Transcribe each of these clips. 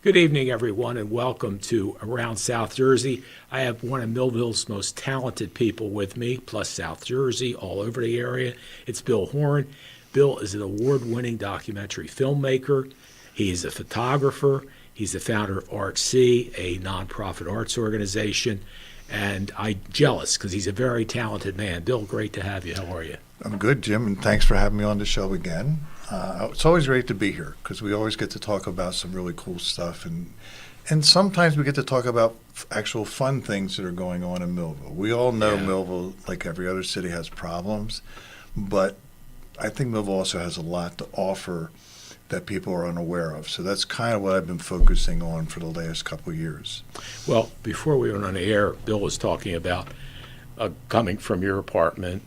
Good evening, everyone, and welcome to Around South Jersey. I have one of Millville's most talented people with me, plus South Jersey, all over the area. It's Bill Horin. Bill is an award-winning documentary filmmaker. He's a photographer. He's the founder of ArtC, a nonprofit arts organization. And I'm jealous because he's a very talented man. Bill, great to have you. How are you? I'm good, Jim, and thanks for having me on the show again. It's always great to be here because we always get to talk about some really cool stuff, and sometimes we get to talk about actual fun things that are going on in Millville. We all know Millville, like every other city, has problems, but I think Millville also has a lot to offer that people are unaware of. So that's kind of what I've been focusing on for the last couple of years. Well, before we went on the air, Bill was talking about coming from your apartment,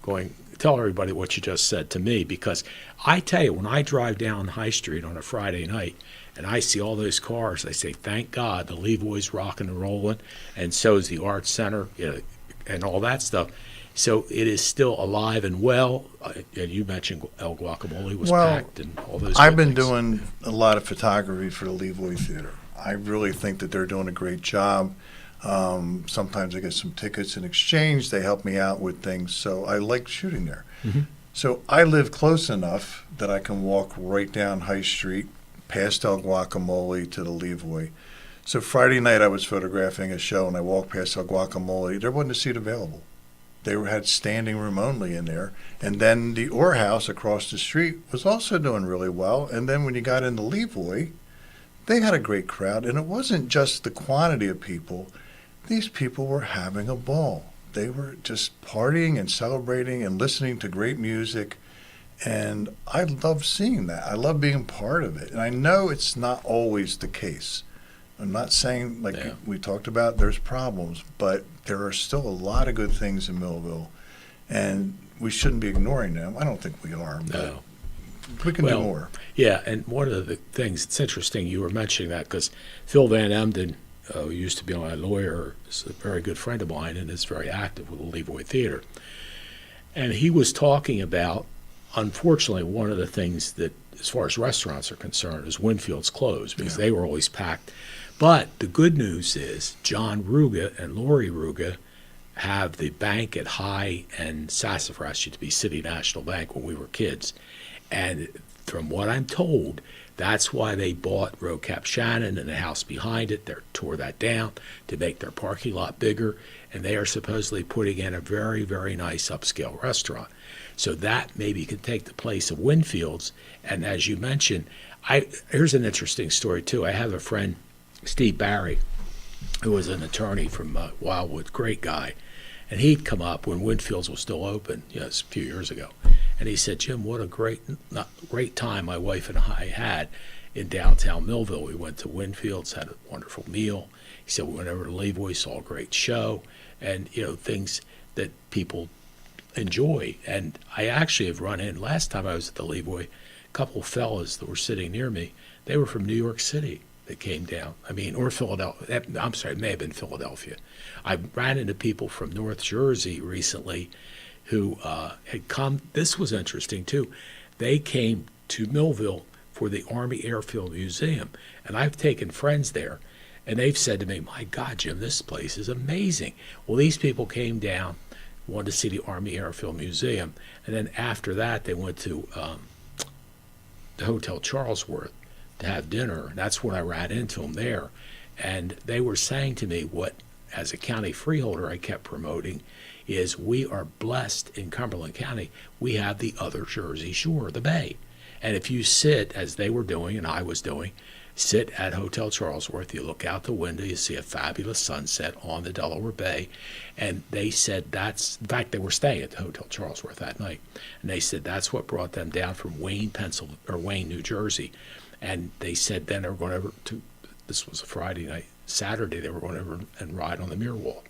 going, tell everybody what you just said to me, because I tell you, when I drive down High Street on a Friday night and I see all those cars, I say, thank God the Levoy's rocking and rolling, and so is the Arts Center, and all that stuff. So it is still alive and well. And you mentioned El Guacamole was packed and all those I've been things. doing a lot of photography for the Levoy Theater. I really think that they're doing a great job. Sometimes I get some tickets in exchange. They help me out with things. So I like shooting there. Mm-hmm. So I live close enough that I can walk right down High Street, past El Guacamole to the Levoy. So Friday night I was photographing a show and I walked past El Guacamole. There wasn't a seat available. They had standing room only in there. And then the Orr House across the street was also doing really well. And then when you got into Levoy, they had a great crowd. And it wasn't just the quantity of people. These people were having a ball. They were just partying and celebrating and listening to great music. And I love seeing that. I love being part of it. And I know it's not always the case. I'm not saying, like we talked about, there's problems, but there are still a lot of good things in Millville, and we shouldn't be ignoring them. I don't think we are, but we can do more. Yeah, and one of the things, it's interesting you were mentioning that because Phil Van Emden, who used to be my lawyer, is a very good friend of mine and is very active with the Levoy Theater. And he was talking about, unfortunately, one of the things that, as far as restaurants are concerned, is Winfield's closed because they were always packed. But the good news is John Ruga and Lori Ruga have the bank at High and Sassafras, used to be City National Bank when we were kids. And from what I'm told, that's why they bought Row Cap Shannon and the house behind it. They tore that down to make their parking lot bigger. And they are supposedly putting in a very, very nice upscale restaurant. So that maybe could take the place of Winfield's. And as you mentioned, here's an interesting story, too. I have a friend, Steve Barry, who was an attorney from Wildwood, great guy, and he'd come up when Winfield's was still open, a few years ago, and he said, Jim, what a great time my wife and I had in downtown Millville. We went to Winfield's, had a wonderful meal. He said we went over to Levoy, saw a great show, and things that people enjoy. And I actually have run in, last time I was at the Levoy, a couple of fellas that were sitting near me, they were from New York City. That came down. Or Philadelphia. I'm sorry, it may have been Philadelphia. I ran into people from North Jersey recently who had come. This was interesting, too. They came to Millville for the Army Airfield Museum. And I've taken friends there, and they've said to me, my God, Jim, this place is amazing. Well, these people came down, wanted to see the Army Airfield Museum, and then after that, they went to the Hotel Charlesworth to have dinner. That's when I ran into them there. And they were saying to me what, as a county freeholder, I kept promoting, is we are blessed in Cumberland County. We have the other Jersey Shore, the Bay. And if you sit, as they were doing and I was doing, sit at Hotel Charlesworth, you look out the window, you see a fabulous sunset on the Delaware Bay. And they said in fact, they were staying at the Hotel Charlesworth that night. And they said that's what brought them down from Wayne, New Jersey. And they said then they were going over to, this was a Friday night, Saturday they were going over and ride on the Mirror Walk.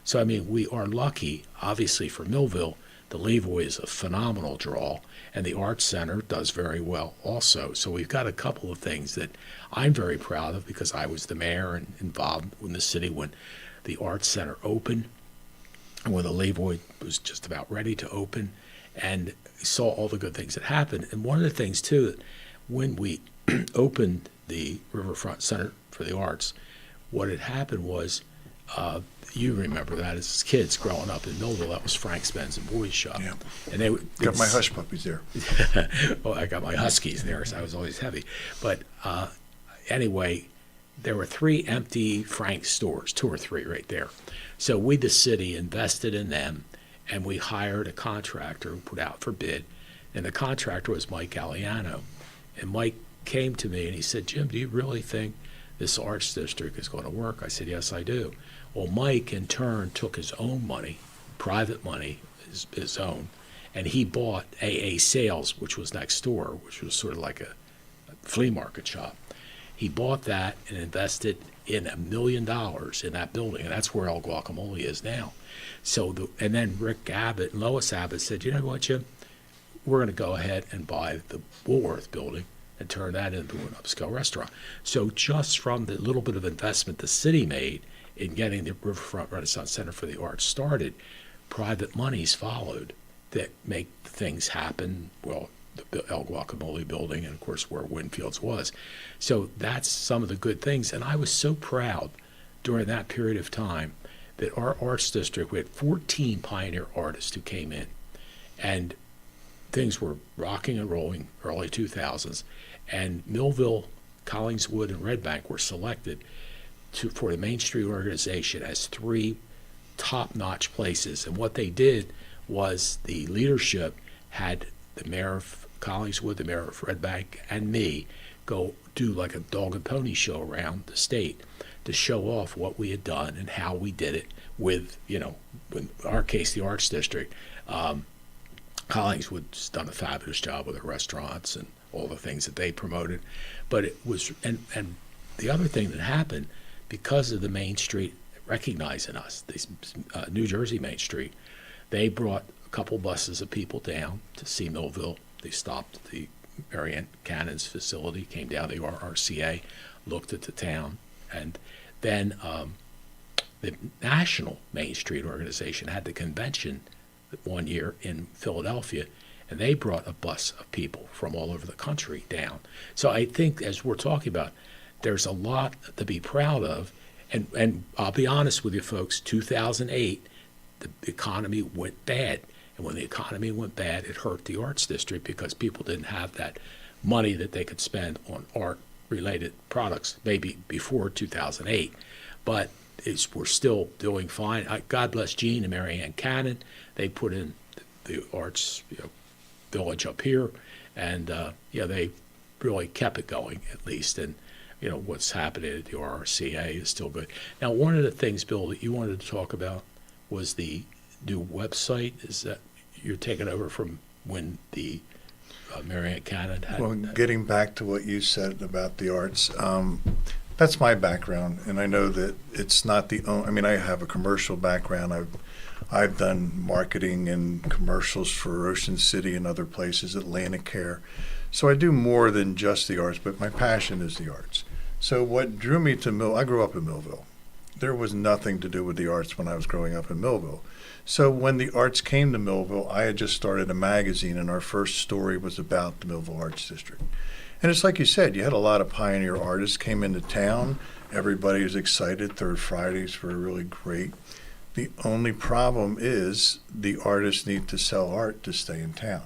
So, we are lucky, obviously, for Millville. The Levoy is a phenomenal draw, and the Arts Center does very well also. So we've got a couple of things that I'm very proud of because I was the mayor and involved in the city when the Arts Center opened, and when the Levoy was just about ready to open, and saw all the good things that happened. And one of the things, too, that when we opened the Riverfront Center for the Arts, what had happened was, you remember that as kids growing up in Millville, that was Frank's Men's and Boys Shop. Yeah. And they Got my hush puppies there. well, I got my Huskies there, so I was always heavy. But anyway, there were 3 empty Frank stores, 2 or 3 right there. So we, the city, invested in them, and we hired a contractor who put out for bid, and the contractor was Mike Galliano. And Mike came to me and he said, "Jim, do you really think this arts district is going to work?" I said, "Yes, I do." Well, Mike, in turn, took his own money, private money, his own, and he bought AA Sales, which was next door, which was sort of like a flea market shop. He bought that and invested in $1 million in that building, and that's where El Guacamole is now. So, and then Rick Abbott and Lois Abbott said, "You know what, Jim? We're going to go ahead and buy the Woolworth building and turn that into an upscale restaurant." So just from the little bit of investment the city made in getting the Riverfront Renaissance Center for the Arts started, private monies followed that make things happen. Well, the El Guacamole building, and of course where Winfield's was. So that's some of the good things. And I was so proud during that period of time that our arts district, we had 14 pioneer artists who came in, and things were rocking and rolling early 2000s, and Millville, Collingswood, and Red Bank were selected for the Main Street organization as 3 top-notch places. And what they did was the leadership had the mayor of Collingswood, the mayor of Red Bank, and me go do like a dog and pony show around the state to show off what we had done and how we did it with, in our case, the Arts District. Collingswood's done a fabulous job with their restaurants and all the things that they promoted. But it was, and the other thing that happened, because of the Main Street recognizing us, this New Jersey Main Street, they brought a couple buses of people down to see Millville. They stopped at the Mary Ann Cannon's facility, came down to the RCA, looked at the town, and then the National Main Street organization had the convention one year in Philadelphia, and they brought a bus of people from all over the country down. So I think, as we're talking about, there's a lot to be proud of. And I'll be honest with you folks, 2008, the economy went bad. And when the economy went bad, it hurt the arts district because people didn't have that money that they could spend on art-related products, maybe before 2008. But we're still doing fine. God bless Gene and Mary Ann Cannon. They put in the arts village up here, and they really kept it going at least. And what's happening at the RCA is still good. Now, one of the things, Bill, that you wanted to talk about was the new website. Is that you're taking over from when the Mary Ann Cannon had? Well, getting back to what you said about the arts, that's my background, and I know that it's not the only. I mean, I have a commercial background. I've done marketing and commercials for Ocean City and other places, Atlantic Care. So I do more than just the arts, but my passion is the arts. So what drew me to I grew up in Millville. There was nothing to do with the arts when I was growing up in Millville. So when the arts came to Millville, I had just started a magazine, and our first story was about the Millville Arts District. And it's like you said, you had a lot of pioneer artists came into town. Everybody was excited. Third Fridays were really great. The only problem is the artists need to sell art to stay in town.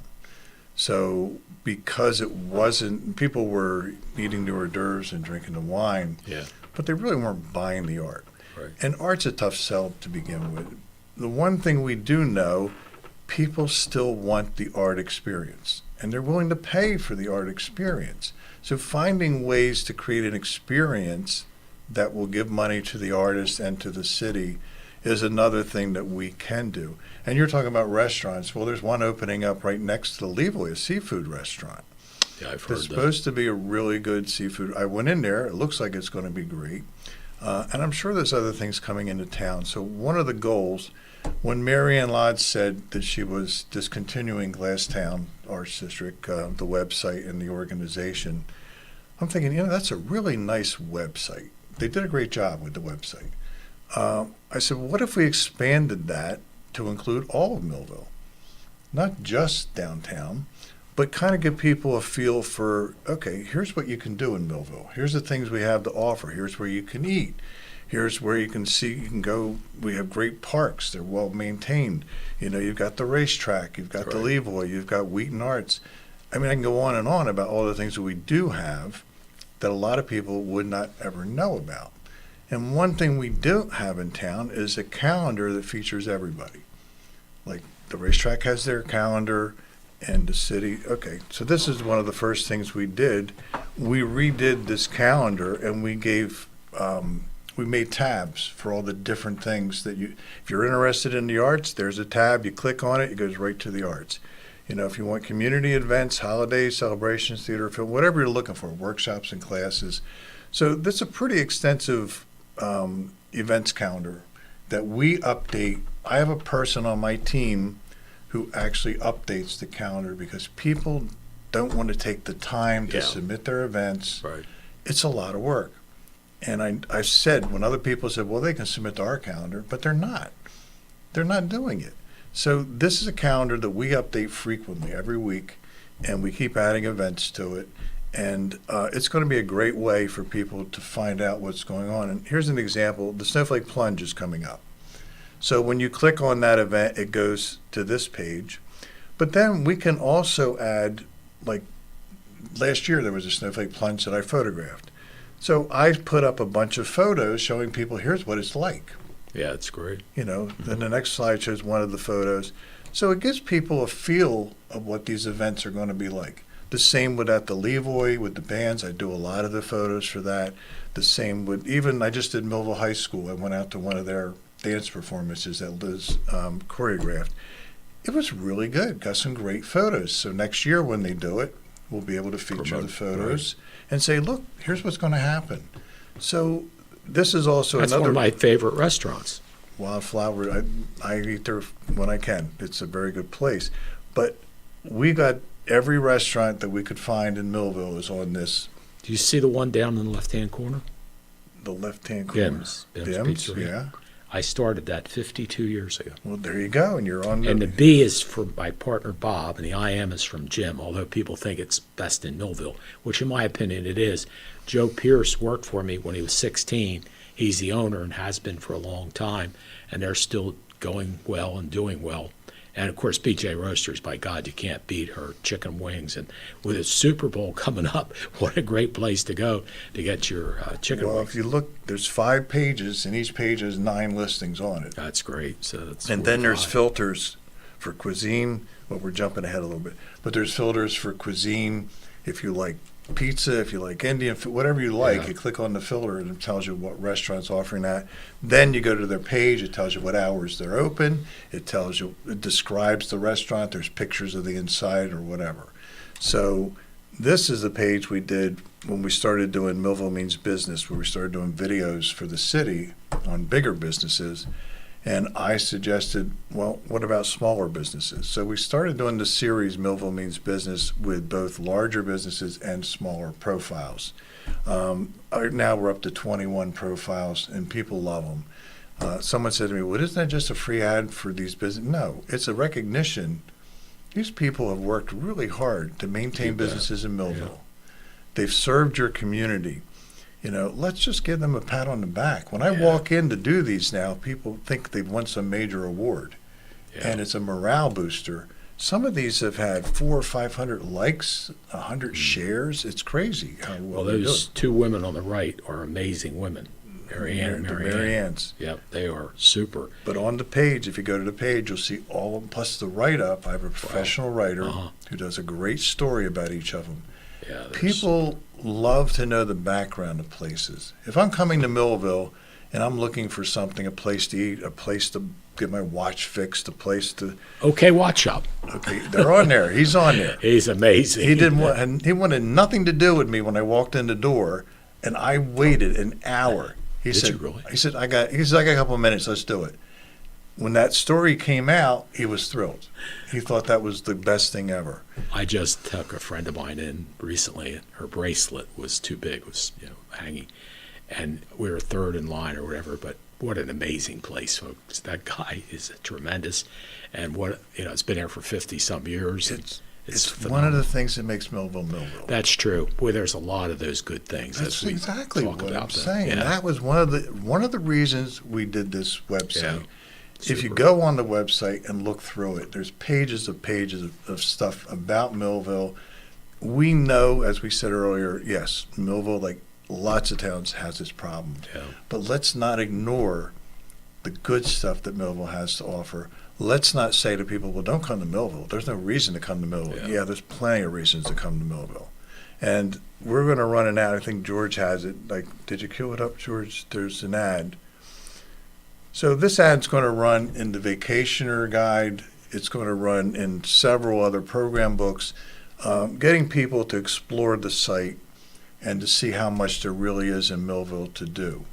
So because it wasn't, people were eating the hors d'oeuvres and drinking the wine, but they really weren't buying the art. Right. And art's a tough sell to begin with. The one thing we do know, people still want the art experience, and they're willing to pay for the art experience. So finding ways to create an experience that will give money to the artist and to the city is another thing that we can do. And you're talking about restaurants. Well, there's one opening up right next to the Levoy, a seafood restaurant. Yeah, I've heard It's that. supposed to be a really good seafood. I went in there. It looks like it's going to be great. And I'm sure there's other things coming into town. So one of the goals, when Mary Ann Lodge said that she was discontinuing Glasstown Arts District, the website and the organization, I'm thinking, that's a really nice website. They did a great job with the website. I said, what if we expanded that to include all of Millville? Not just downtown, but kind of give people a feel for, okay, here's what you can do in Millville. Here's the things we have to offer. Here's where you can eat. Here's where you can see, you can go. We have great parks. They're well maintained. You know, you've got the racetrack, you've got the Levoy, you've got Wheaton Arts. I mean, I can go on and on about all the things that we do have that a lot of people would not ever know about. And one thing we do have in town is a calendar that features everybody. Like the racetrack has their calendar and the city. Okay, so this is one of the first things we did. We redid this calendar and we gave, we made tabs for all the different things that if you're interested in the arts, there's a tab, you click on it, it goes right to the arts. You know, if you want community events, holidays, celebrations, theater, film, whatever you're looking for, workshops and classes. So this is a pretty extensive events calendar that we update. I have a person on my team who actually updates the calendar because people don't want to take the time to submit their events. Right. It's a lot of work. And I said, when other people said, well, they can submit to our calendar, but they're not. They're not doing it. So this is a calendar that we update frequently every week, and we keep adding events to it. And it's going to be a great way for people to find out what's going on. And here's an example. The Snowflake Plunge is coming up. So when you click on that event, it goes to this page. But then we can also add, like last year there was a Snowflake Plunge that I photographed. So I put up a bunch of photos showing people, here's what it's like. Yeah, it's great. You know, then the next slide shows one of the photos. So it gives people a feel of what these events are going to be like. The same with at the Levoy with the bands. I do a lot of the photos for that. The same with, even I just did Millville High School. I went out to one of their dance performances that Liz choreographed. It was really good. Got some great photos. So next year when they do it, we'll be able to feature the photos and say, look, here's what's going to happen. So this is also That's another. one of my favorite restaurants. Wildflower, I eat there when I can. It's a very good place. But we got every restaurant that we could find in Millville is on this. Do you see the one down in the left-hand corner? The left-hand corner. Bim's Bim's, Pizzeria. yeah. I started that 52 years ago. Well, there you go, and you're on. And the B is from my partner Bob, and the IM is from Jim, although people think it's best in Millville, which in my opinion it is. Joe Pierce worked for me when he was 16. He's the owner and has been for a long time, and they're still going well and doing well. And, of course, BJ Roasters, by God, you can't beat her chicken wings. And with the Super Bowl coming up, what a great place to go to get your chicken Well, wings. if you look, there's 5 pages, and each page has 9 listings on it. That's great. So that's And then there's 45. filters for cuisine. Well, we're jumping ahead a little bit. But there's filters for cuisine. If you like pizza, if you like Indian food, whatever you like, Yeah. you click on the filter and it tells you what restaurant's offering that. Then you go to their page, it tells you what hours they're open, it tells you, it describes the restaurant, there's pictures of the inside or whatever. So this is the page we did when we started doing Millville Means Business, where we started doing videos for the city on bigger businesses. And I suggested, well, what about smaller businesses? So we started doing the series Millville Means Business with both larger businesses and smaller profiles. Now we're up to 21 profiles, and people love them. Someone said to me, well, isn't that just a free ad for these businesses? No, it's a recognition. These people have worked really hard to maintain businesses in Millville. They've served your community. You know, let's just give them a pat on the back. When I walk in to do these now, people think they've won some major award, and it's a morale booster. Some of these have had 400 or 500 likes, 100 shares. It's crazy how well they're doing. Those 2 women on the right are amazing women, Mary Ann and Mary Ann's. Yep, they are super. But on the page, if you go to the page, you'll see all of them, plus the write-up. I have a professional writer who does a great story about each of them. Yeah, People love to know the background of places. If I'm coming to Millville and I'm looking for something, a place to eat, a place to get my watch fixed, a place to... OK Watch Shop. Okay, they're on there. He's on there. He's amazing. He wanted nothing to do with me when I walked in the door, and I waited an hour. He Did said, you really? He said, I got a couple of minutes, let's do it. When that story came out, he was thrilled. He thought that was the best thing ever. I just took a friend of mine in recently. Her bracelet was too big, was hanging, and we were third in line or whatever. But what an amazing place, folks! That guy is tremendous, and it's been there for 50 some years. It's one of phenomenal. the things that makes Millville Millville. That's true. Boy, there's a lot of those good things. That's as we exactly talk what I'm about them. saying. Yeah. That was one of the reasons we did this website. Yeah. If you Super. go on the website and look through it, there's pages of stuff about Millville. We know, as we said earlier, yes, Millville, like lots of towns, has its problems. Yeah. But let's not ignore the good stuff that Millville has to offer. Let's not say to people, well, don't come to Millville. There's no reason to come to Millville. Yeah. Yeah, there's plenty of reasons to come to Millville. And we're going to run an ad. I think George has it. Like, did you cue it up, George? There's an ad. So this ad's going to run in the Vacationer Guide. It's going to run in several other program books, getting people to explore the site and to see how much there really is in Millville to do.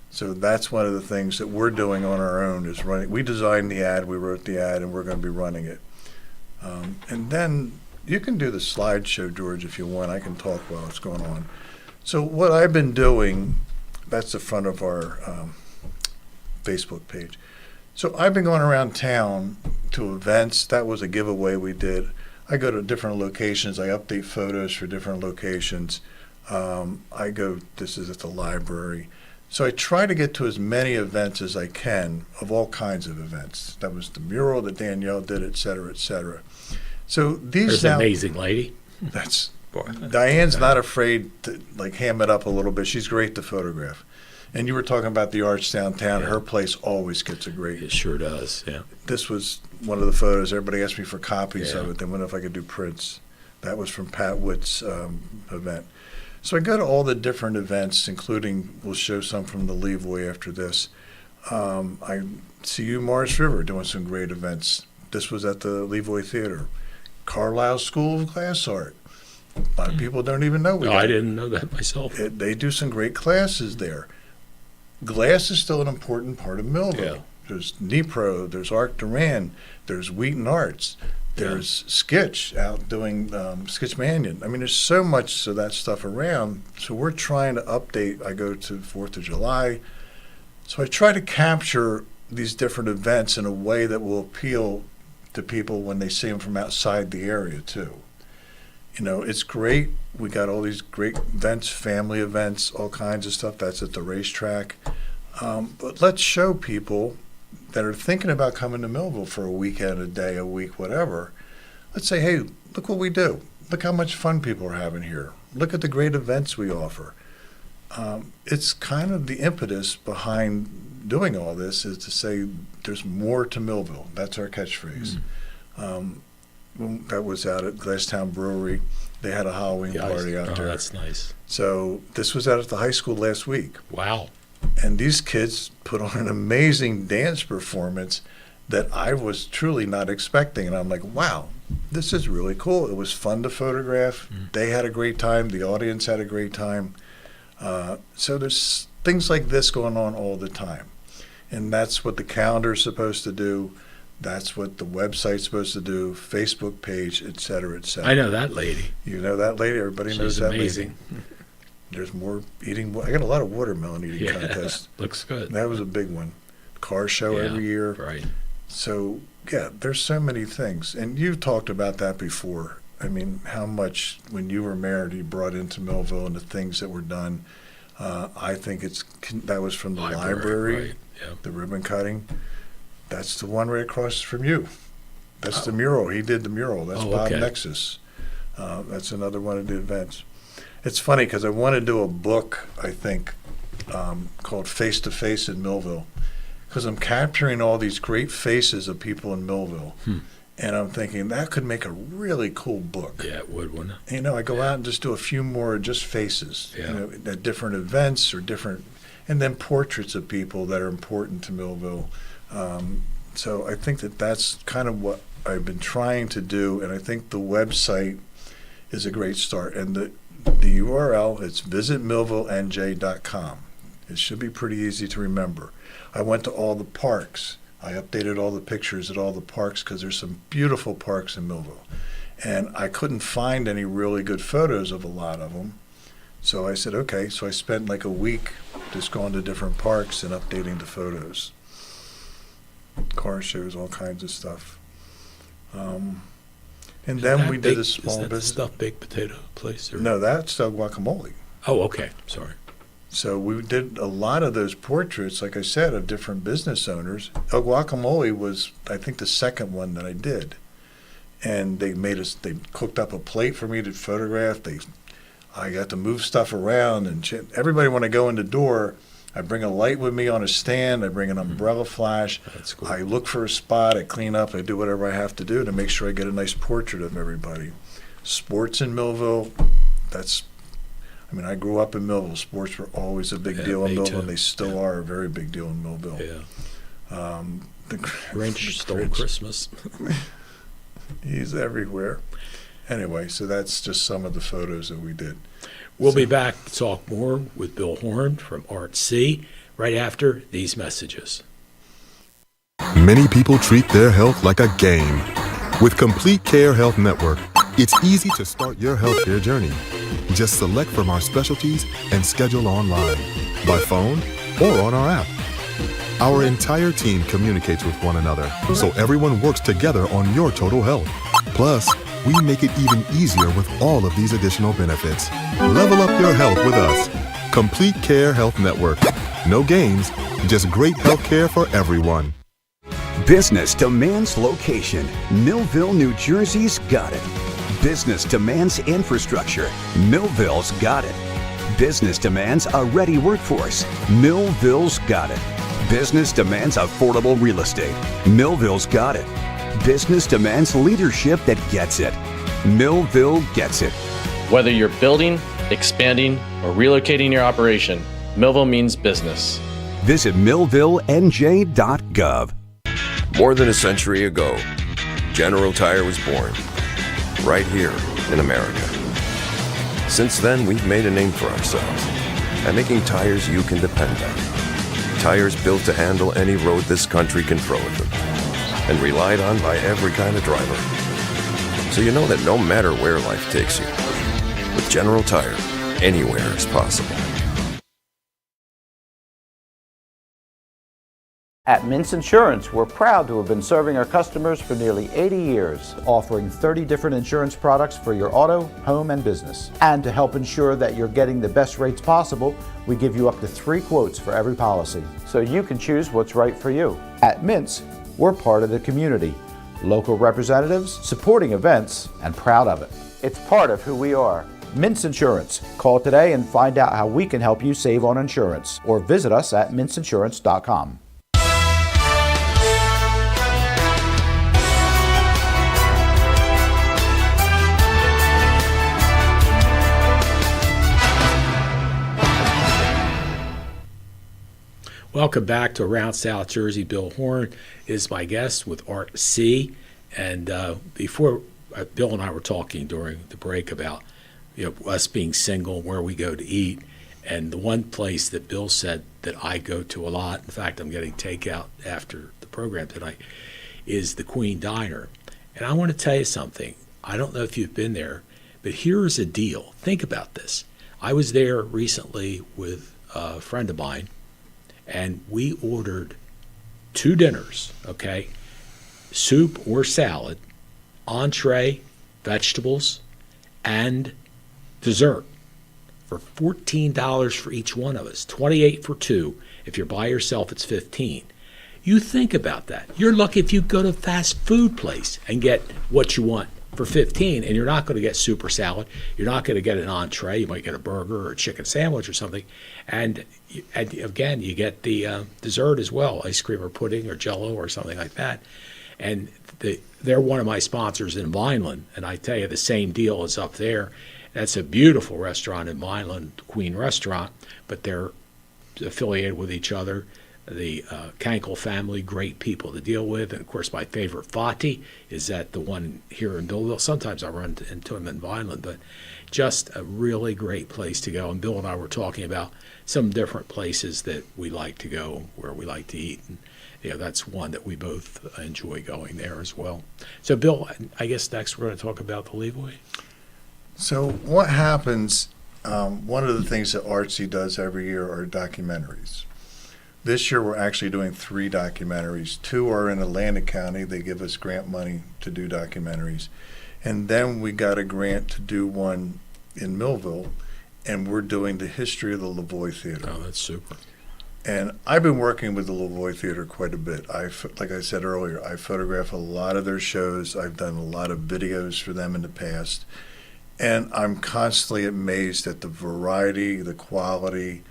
So that's one of the things that we're doing on our own is running. We designed the ad, we wrote the ad, and we're going to be running it. And then you can do the slideshow, George, if you want. I can talk while it's going on. So what I've been doing, that's the front of our Facebook page. So I've been going around town to events. That was a giveaway we did. I go to different locations. I update photos for different locations. This is at the library. So I try to get to as many events as I can of all kinds of events. That was the mural that Danielle did, et cetera, et cetera. So these There's an now, amazing lady. that's Boy. Diane's not afraid to like ham it up a little bit. She's great to photograph. And you were talking about the arts downtown. Yeah. Her place always gets a great. It sure does. Yeah. This was one of the photos. Everybody asked me for copies Yeah. of it. They wondered if I could do prints. That was from Pat Witt's event. So I go to all the different events, including, we'll show some from the Levoy after this. I see you, Morris River, doing some great events. This was at the Levoy Theater. Carlisle School of Glass Art. A lot of people don't even know. No, I didn't know that myself. They do some great classes there. Glass is still an important part of Millville. Yeah. There's Nipro, there's Art Duran, there's Wheaton Arts, there's Skitch out doing Skitch Mannion. I mean, there's so much of that stuff around. So we're trying to update. I go to 4th of July. So I try to capture these different events in a way that will appeal to people when they see them from outside the area, too. You know, it's great. We got all these great events, family events, all kinds of stuff. That's at the racetrack. But let's show people that are thinking about coming to Millville for a weekend, a day, a week, whatever. Let's say, hey, look what we do. Look how much fun people are having here. Look at the great events we offer. It's kind of the impetus behind doing all this is to say there's more to Millville. That's our catchphrase. That was out at Glasstown Brewery. They had a Halloween party out there. That's nice. So this was out at the high school last week. Wow. And these kids put on an amazing dance performance that I was truly not expecting. And I'm like, wow, this is really cool. It was fun to photograph. They had a great time. The audience had a great time. So there's things like this going on all the time. And that's what the calendar is supposed to do. That's what the website's supposed to do, Facebook page, et cetera, et cetera. I know that lady. You know that lady? Everybody knows She's that amazing. lady. There's more eating. I got a lot of watermelon eating Yeah. contests. Looks good. That was a big one. Car show Yeah, every year. Right. So, yeah, there's so many things. And you've talked about that before. I mean, how much, when you were mayor, you brought into Millville and the things that were done. I think that was from the library, Right. Yeah. the ribbon cutting. That's the one right across from you. That's the mural. He did the mural. That's Bob okay. Nexus. That's another one of the events. It's funny because I want to do a book, I think, called Face to Face in Millville, because I'm capturing all these great faces of people in Millville. And I'm thinking that could make a really cool book. Yeah, it would, wouldn't it? You know, I go out and just do a few more just faces, Yeah. you know, at different events or different, and then portraits of people that are important to Millville. So I think that's kind of what I've been trying to do, and I think the website is a great start. And the URL, it's visitmillvillenj.com. It should be pretty easy to remember. I went to all the parks. I updated all the pictures at all the parks because there's some beautiful parks in Millville. And I couldn't find any really good photos of a lot of them. So I said, okay. So I spent like a week just going to different parks and updating the photos. Car shows, all kinds of stuff. And Is then that we did a is small that the business. stuffed baked potato place? Or? No, that's guacamole. Oh, okay. Sorry. So we did a lot of those portraits, like I said, of different business owners. El Guacamole was, I think, the second one that I did. And they cooked up a plate for me to photograph. I got to move stuff around. And everybody, when I go in the door, I bring a light with me on a stand. I bring an umbrella flash. That's cool. I look for a spot. I clean up. I do whatever I have to do to make sure I get a nice portrait of everybody. Sports in Millville, I grew up in Millville. Sports were always a big deal in me Millville, too. and they still are a very big deal in Millville. Yeah. The Grinch stole Grinch, Christmas. he's everywhere. Anyway, so that's just some of the photos that we did. We'll be back to talk more with Bill Horin from ArtC right after these messages. Many people treat their health like a game. With Complete Care Health Network, it's easy to start your healthcare journey. Just select from our specialties and schedule online, by phone, or on our app. Our entire team communicates with one another, so everyone works together on your total health. Plus, we make it even easier with all of these additional benefits. Level up your health with us. Complete Care Health Network. No games, just great healthcare for everyone. Business demands location. Millville, New Jersey's got it. Business demands infrastructure. Millville's got it. Business demands a ready workforce. Millville's got it. Business demands affordable real estate. Millville's got it. Business demands leadership that gets it. Millville gets it. Whether you're building, expanding, or relocating your operation, Millville means business. Visit millvillenj.gov. More than a century ago, General Tire was born, right here in America. Since then, we've made a name for ourselves at making tires you can depend on. Tires built to handle any road this country can throw at them, and relied on by every kind of driver. So you know that no matter where life takes you, with General Tire, anywhere is possible. At Mintz Insurance, we're proud to have been serving our customers for nearly 80 years, offering 30 different insurance products for your auto, home, and business. And to help ensure that you're getting the best rates possible, we give you up to 3 quotes for every policy, so you can choose what's right for you. At Mintz, we're part of the community, local representatives, supporting events, and proud of it. It's part of who we are. Mintz Insurance. Call today and find out how we can help you save on insurance, or visit us at mintzinsurance.com. Welcome back to Around South Jersey. Bill Horin is my guest with ArtC. And before Bill and I were talking during the break about us being single, where we go to eat. And the one place that Bill said that I go to a lot, in fact, I'm getting takeout after the program tonight, is the Queen Diner. And I want to tell you something. I don't know if you've been there, but here's a deal. Think about this. I was there recently with a friend of mine, and we ordered 2 dinners, okay? Soup or salad, entree, vegetables, and dessert for $14 for each one of us, $28 for 2. If you're by yourself, it's $15. You think about that. You're lucky if you go to a fast food place and get what you want for $15, and you're not going to get soup or salad. You're not going to get an entree. You might get a burger or a chicken sandwich or something. And again, you get the dessert as well, ice cream or pudding or Jell-O or something like that. And they're one of my sponsors in Vineland, and I tell you, the same deal is up there. That's a beautiful restaurant in Vineland, Queen Restaurant, but they're affiliated with each other. The Kankel family, great people to deal with. And, of course, my favorite, Fati, is at the one here in Billville. Sometimes I run into him in Vineland, but just a really great place to go. And Bill and I were talking about some different places that we like to go, where we like to eat. And that's one that we both enjoy going there as well. So, Bill, I guess next we're going to talk about the leeway. So what happens, one of the things that ArtC does every year are documentaries. This year we're actually doing 3 documentaries. 2 are in Atlantic County. They give us grant money to do documentaries. And then we got a grant to do one in Millville, and we're doing the history of the Lavoie Theater. Oh, that's super. And I've been working with the Lavoie Theater quite a bit. Like I said earlier, I photograph a lot of their shows. I've done a lot of videos for them in the past. And I'm constantly amazed at the variety, the quality,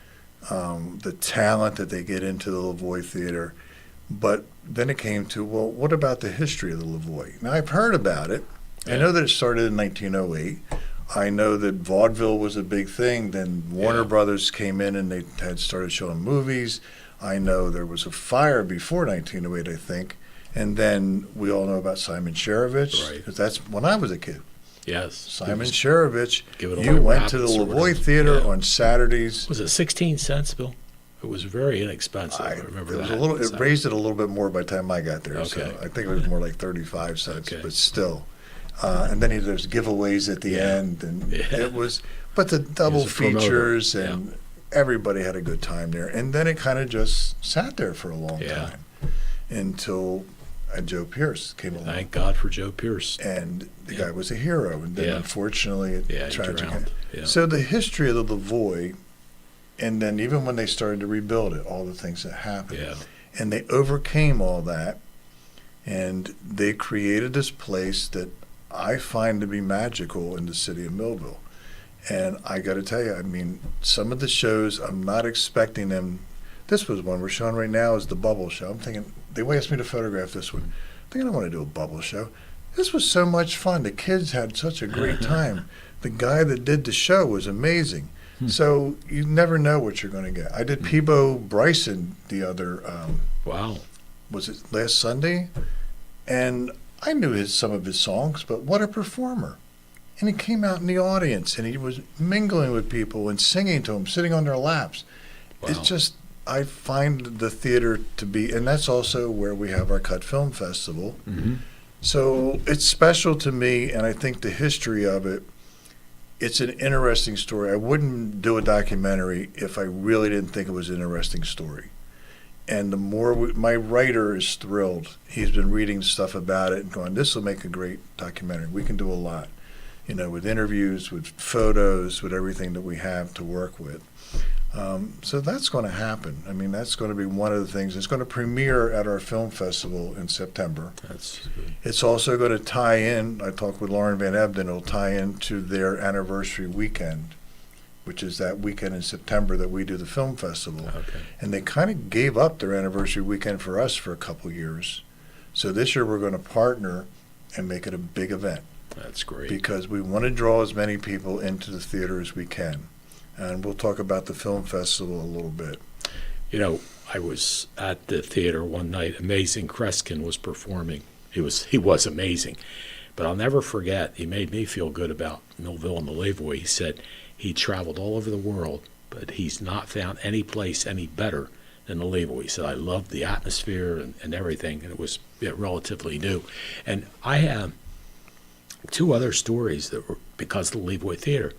the talent that they get into the Lavoie Theater. But then it came to, well, what about the history of the Lavoie? Now, I've heard about it. I know that it started in 1908. I know that vaudeville was a big thing. Then Warner Brothers came in and they had started showing movies. I know there was a fire before 1908, I think. And then we all know about Simon Sherovich, Right. because that's when I was a kid. Yes. Simon Sherovich, give it a you little went rap to the sort of, Lavoie Theater yeah. on Saturdays. Was it 16 cents, Bill? It was very inexpensive. I remember it was that. a little. It So- raised it a little bit more by the time I got there. So Okay. I think it was more like 35 cents, Okay. but still. And then there's giveaways at the end, and it was. But the double a promoter, features, and everybody had a good time there. And then it kind of just sat there for a long time until Joe Pierce came along. Thank God for Joe Pierce. And the guy was a hero, and then unfortunately, he tragic. drowned. Yeah. So the history of the Lavoie, and then even when they started to rebuild it, all the things that happened, Yeah. and they overcame all that, and they created this place that I find to be magical in the city of Millville. And I got to tell you, I mean, some of the shows, I'm not expecting them. This was one we're showing right now is the Bubble Show. I'm thinking, they asked me to photograph this one. I'm thinking I want to do a Bubble Show. This was so much fun. The kids had such a great time. The guy that did the show was amazing. So you never know what you're going to get. I did Peebo Bryson the other, Wow. was it last Sunday? And I knew some of his songs, but what a performer. And he came out in the audience, and he was mingling with people and singing to them, sitting on their laps. Wow. It's just, I find the theater to be, and that's also where we have our Cut Film Festival. Mm-hmm. So it's special to me, and I think the history of it, it's an interesting story. I wouldn't do a documentary if I really didn't think it was an interesting story. And the more my writer is thrilled. He's been reading stuff about it and going, this will make a great documentary. We can do a lot, with interviews, with photos, with everything that we have to work with. So that's going to happen. I mean, that's going to be one of the things. It's going to premiere at our film festival in September. That's good. It's also going to tie in, I talked with Lauren Van Ebden, it'll tie into their anniversary weekend, which is that weekend in September that we do the film festival. Okay. And they kind of gave up their anniversary weekend for us for a couple years. So this year we're going to partner and make it a big event That's great. because we want to draw as many people into the theater as we can. And we'll talk about the film festival a little bit. I was at the theater one night. Amazing Kreskin was performing. He was amazing. But I'll never forget, he made me feel good about Millville and the Lavoie. He said he traveled all over the world, but he's not found any place any better than the Lavoie. He said, I loved the atmosphere and everything, and it was relatively new. And I have two other stories that were because of the Lavoie Theater.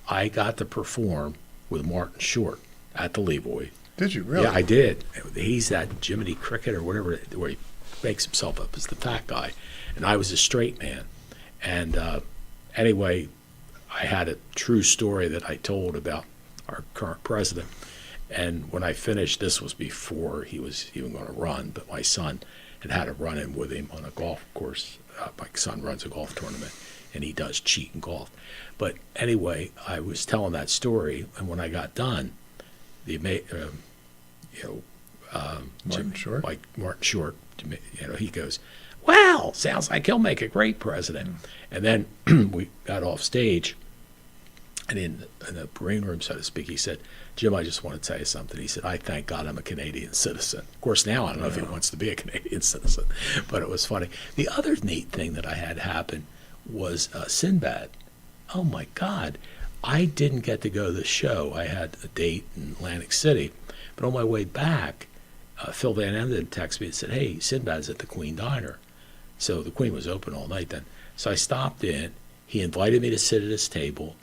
I got to perform with Martin Short at the Lavoie. Did you really? Yeah, I did. He's that Jiminy Cricket or whatever, where he makes himself up as the fat guy. And I was a straight man. And anyway, I had a true story that I told about our current president. And when I finished, this was before he was even going to run, but my son had a run-in with him on a golf course. My son runs a golf tournament, and he does cheat in golf. But anyway, I was telling that story, and when I got done, Martin Short? like Martin Short, he goes, well, sounds like he'll make a great president. And then we got off stage, and in the green room, so to speak, he said, Jim, I just want to tell you something. He said, I thank God I'm a Canadian citizen. Of course, now I don't know if he wants to be a Canadian citizen, but it was funny. The other neat thing that I had happen was Sinbad. Oh, my God. I didn't get to go to the show. I had a date in Atlantic City. But on my way back, Phil Van Emden texted me and said, hey, Sinbad's at the Queen Diner. So the Queen was open all night then. So I stopped in. He invited me to sit at his table.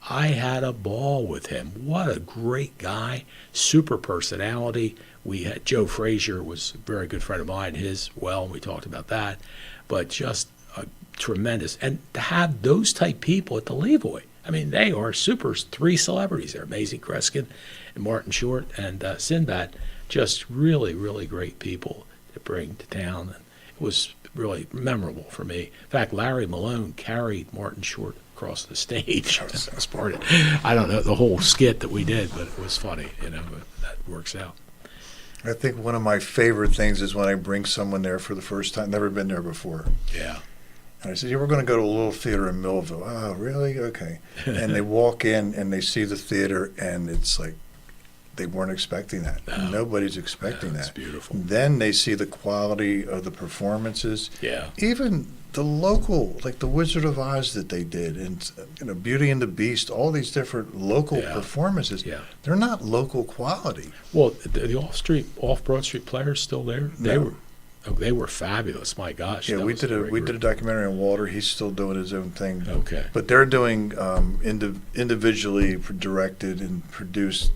I had a ball with him. What a great guy. Super personality. We had Joe Frazier was a very good friend of mine. We talked about that. But just tremendous. And to have those type people at the Levoy, I mean, they are three celebrities. They're Maisie Kreskin and Martin Short and Sinbad, just really, really great people to bring to town. And it was really memorable for me. In fact, Larry Malone carried Martin Short across the stage. That's part of it. I don't know the whole skit that we did, but it was funny, but that works out. I think one of my favorite things is when I bring someone there for the first time, never been there before. Yeah. And I said, yeah, we're going to go to a little theater in Millville. Oh, really? Okay. And they walk in and they see the theater, and it's like they weren't expecting that. No. Nobody's expecting That's that. beautiful. Then they see the quality of the performances. Yeah. Even the local, like the Wizard of Oz that they did, and Beauty and the Beast, all these different local performances. Yeah. They're not local quality. Well, the off Broad Street Players still there? No. They were fabulous. My gosh. Yeah, that we was a great did a group. documentary on Walter. He's still doing his own thing. Okay. But they're doing individually directed and produced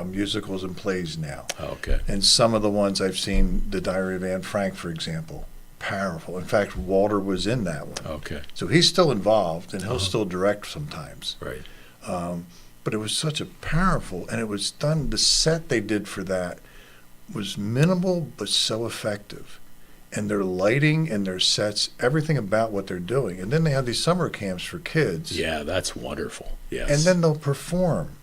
musicals and plays now. Okay. And some of the ones I've seen, The Diary of Anne Frank, for example, powerful. In fact, Walter was in that one. Okay. So he's still involved, and he'll still direct sometimes. Right. But it was such a powerful, and it was done, the set they did for that was minimal but so effective. And their lighting and their sets, everything about what they're doing. And then they have these summer camps for kids. Yeah, that's wonderful. Yes. And then they'll perform.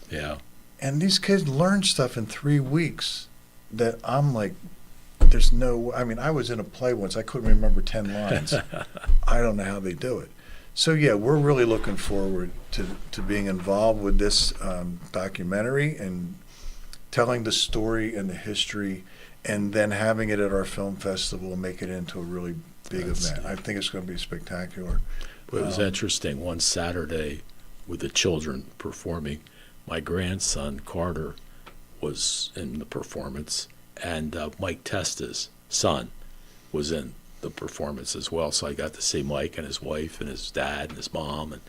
Yeah. And these kids learn stuff in 3 weeks that I'm like, there's no, I mean, I was in a play once, I couldn't remember 10 lines. I don't know how they do it. So yeah, we're really looking forward to being involved with this documentary and telling the story and the history, and then having it at our film festival and make it into a really big event. I think it's going to be spectacular. But it was interesting. One Saturday with the children performing, my grandson, Carter, was in the performance, and Mike Testa's son was in the performance as well. So I got to see Mike and his wife and his dad and his mom, and,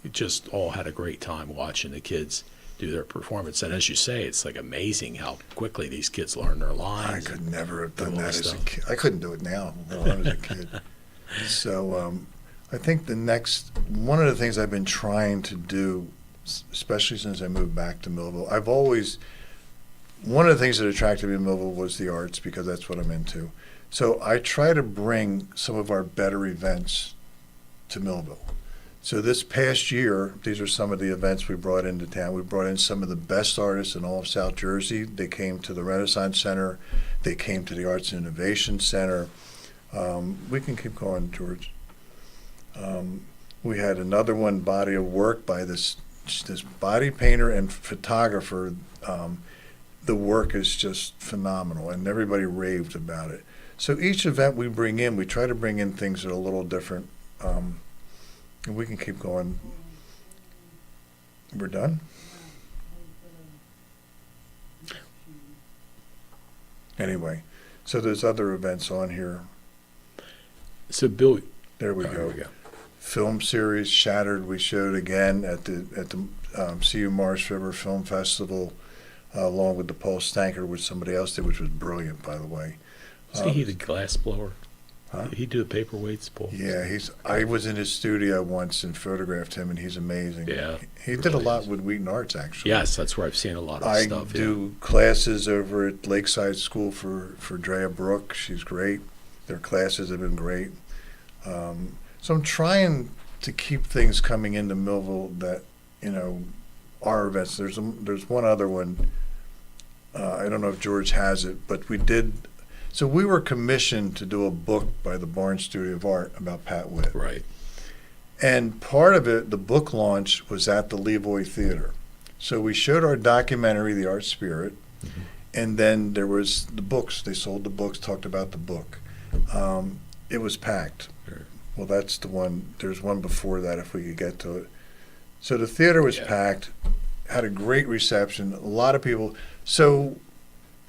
we just all had a great time watching the kids do their performance. And as you say, it's like amazing how quickly these kids learn their I lines. could never have done all that that as a stuff. kid. I couldn't do it now, let alone as a kid. So I think one of the things I've been trying to do, especially since I moved back to Millville, one of the things that attracted me to Millville was the arts, because that's what I'm into. So I try to bring some of our better events to Millville. So this past year, these are some of the events we brought into town. We brought in some of the best artists in all of South Jersey. They came to the Renaissance Center. They came to the Arts and Innovation Center. We can keep going, George. We had another one, body of work by this body painter and photographer. The work is just phenomenal, and everybody raved about it. So each event we bring in, we try to bring in things that are a little different. And we can keep going. We're done? Anyway, so there's other events on here. So Bill, There we go. Film series Shattered we showed again at the CU Morris River Film Festival, along with the Paul Stanker, which somebody else did, which was brilliant, by the way. see he the glass blower? Huh? He do the paperweights, Paul? Yeah, I was in his studio once and photographed him, and he's amazing. Yeah, He did a really lot is. with Wheaton Arts, actually. Yes, that's where I've seen a lot of I stuff. do classes over at Lakeside School for Drea Brooke. She's great. Their classes have been great. So I'm trying to keep things coming into Millville that, are events. There's one other one. I don't know if George has it, but we did. So we were commissioned to do a book by the Barnes Studio of Art about Pat Witt. Right. And part of it, the book launch, was at the Levoy Theater. So we showed our documentary, The Art Spirit, and then there was the books. They sold the books, talked about the book. It was packed. Sure. Well, that's the one. There's one before that, if we could get to it. So the theater was packed, had a great reception, a lot of people. So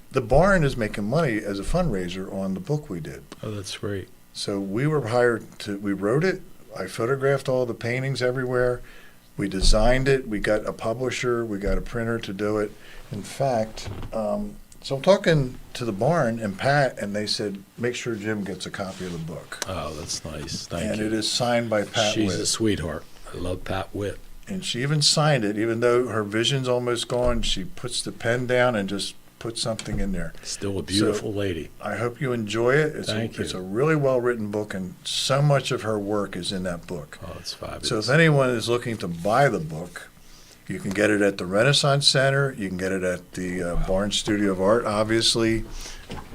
the barn is making money as a fundraiser on the book we did. Oh, that's great. So we were hired we wrote it. I photographed all the paintings everywhere. We designed it. We got a publisher. We got a printer to do it. In fact, So I'm talking to the barn and Pat, and they said, make sure Jim gets a copy of the book. Oh, that's nice. Thank And you. it is signed by Pat She's Witt. a sweetheart. I love Pat Witt. And she even signed it, even though her vision's almost gone. She puts the pen down and just puts something in there. Still a beautiful lady. I hope you enjoy it. Thank you. It's a really well-written book, and so much of her work is in that book. Oh, it's fabulous. So if anyone is looking to buy the book, you can get it at the Renaissance Center. You can get it at the Barn Studio of Art, obviously.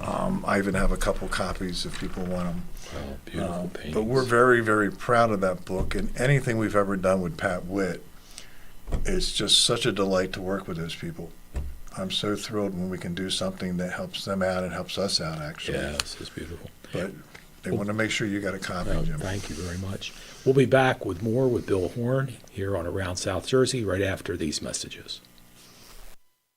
I even have a couple copies if people want them. Oh, beautiful paintings. But we're very, very proud of that book, and anything we've ever done with Pat Witt is just such a delight to work with those people. I'm so thrilled when we can do something that helps them out and helps us out, actually. Yeah, this is beautiful. But they want to make sure you got a copy, Well, Jim. thank you very much. We'll be back with more with Bill Horin here on Around South Jersey right after these messages.